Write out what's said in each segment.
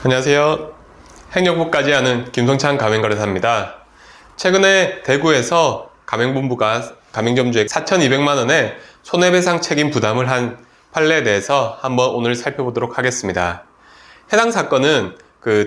안녕하세요. 행정부까지 하는 김성찬 가맹거래사입니다. 최근에 대구에서 가맹본부가 가맹점주에 4,200만원의 손해배상 책임 부담을 한 판례에 대해서 한번 오늘 살펴보도록 하겠습니다. 해당 사건은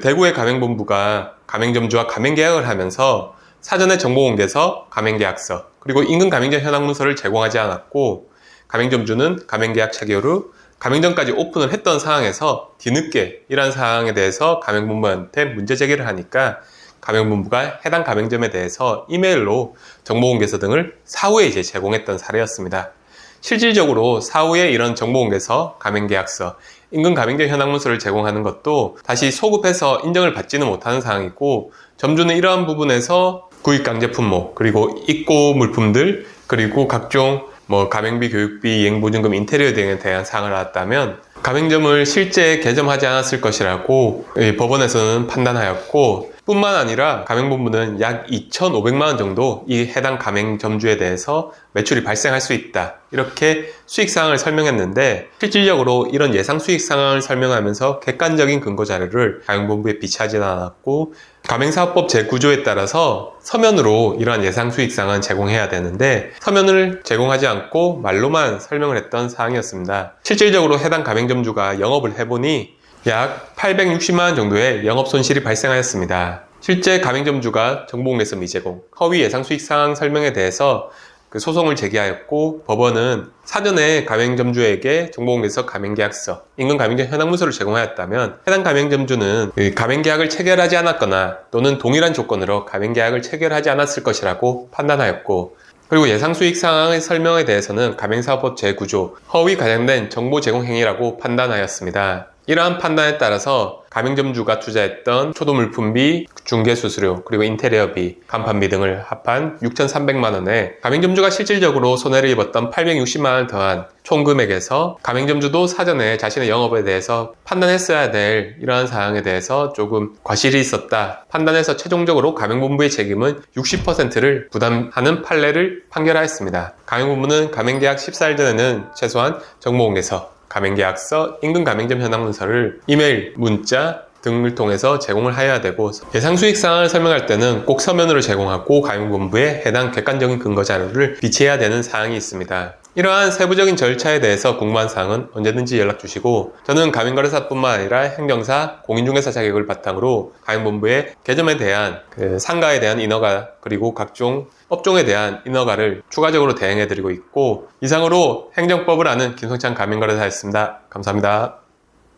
대구의 가맹본부가 가맹점주와 가맹계약을 하면서 사전에 정보공개서, 가맹계약서, 그리고 인근 가맹점 현황문서를 제공하지 않았고, 가맹점주는 가맹계약 체결 후 가맹점까지 오픈을 했던 상황에서 뒤늦게 이러한 사항에 대해서 가맹본부한테 문제 제기를 하니까 가맹본부가 해당 가맹점에 대해서 이메일로 정보공개서 등을 사후에 제공했던 사례였습니다. 실질적으로 사후에 이런 정보공개서, 가맹계약서, 인근 가맹점 현황문서를 제공하는 것도 다시 소급해서 인정을 받지는 못하는 상황이고, 점주는 이러한 부분에서 구입강제 품목, 그리고 입고 물품들, 그리고 각종 가맹비, 교육비, 이행보증금, 인테리어 등에 대한 사항을 알았다면 가맹점을 실제 개점하지 않았을 것이라고 법원에서는 판단하였고, 뿐만 아니라 가맹본부는 약 2,500만원 정도 이 해당 가맹점주에 대해서 매출이 발생할 수 있다, 이렇게 수익상황을 설명했는데, 실질적으로 이런 예상 수익상황을 설명하면서 객관적인 근거 자료를 가맹본부에 비치하지 않았고, 가맹사업법 제9조에 따라서 서면으로 이러한 예상 수익상은 제공해야 되는데 서면을 제공하지 않고 말로만 설명을 했던 사항이었습니다. 실질적으로 해당 가맹점주가 영업을 해보니 약 860만원 정도의 영업 손실이 발생하였습니다. 실제 가맹점주가 정보공개서 미제공, 허위 예상 수익 상황 설명에 대해서 소송을 제기하였고, 법원은 사전에 가맹점주에게 정보공개서, 가맹계약서, 인근 가맹점 현황문서를 제공하였다면 해당 가맹점주는 가맹계약을 체결하지 않았거나 또는 동일한 조건으로 가맹계약을 체결하지 않았을 것이라고 판단하였고, 그리고 예상수익 상황의 설명에 대해서는 가맹사업법 제9조 허위 과장된 정보 제공 행위라고 판단하였습니다. 이러한 판단에 따라서 가맹점주가 투자했던 초도물품비, 중개수수료, 그리고 인테리어비, 간판비 등을 합한 6,300만원에 가맹점주가 실질적으로 손해를 입었던 860만원을 더한 총금액에서 가맹점주도 사전에 자신의 영업에 대해서 판단했어야 될 이러한 사항에 대해서 조금 과실이 있었다 판단해서 최종적으로 가맹본부의 책임은 60%를 부담하는 판례를 판결하였습니다. 가맹본부는 가맹계약 14일 전에는 최소한 정보공개서, 가맹계약서, 인근 가맹점 현황문서를 이메일, 문자 등을 통해서 제공을 해야 되고, 예상 수익 상황을 설명할 때는 꼭 서면으로 제공하고 가맹본부에 해당 객관적인 근거 자료를 비치해야 되는 사항이 있습니다. 이러한 세부적인 절차에 대해서 궁금한 사항은 언제든지 연락 주시고, 저는 가맹거래사뿐만 아니라 행정사, 공인중개사 자격을 바탕으로 가맹본부의 개점에 대한 상가에 대한 인허가, 그리고 각종 업종에 대한 인허가를 추가적으로 대행해 드리고 있고, 이상으로 행정법을 아는 김성찬 가맹거래사였습니다. 감사합니다.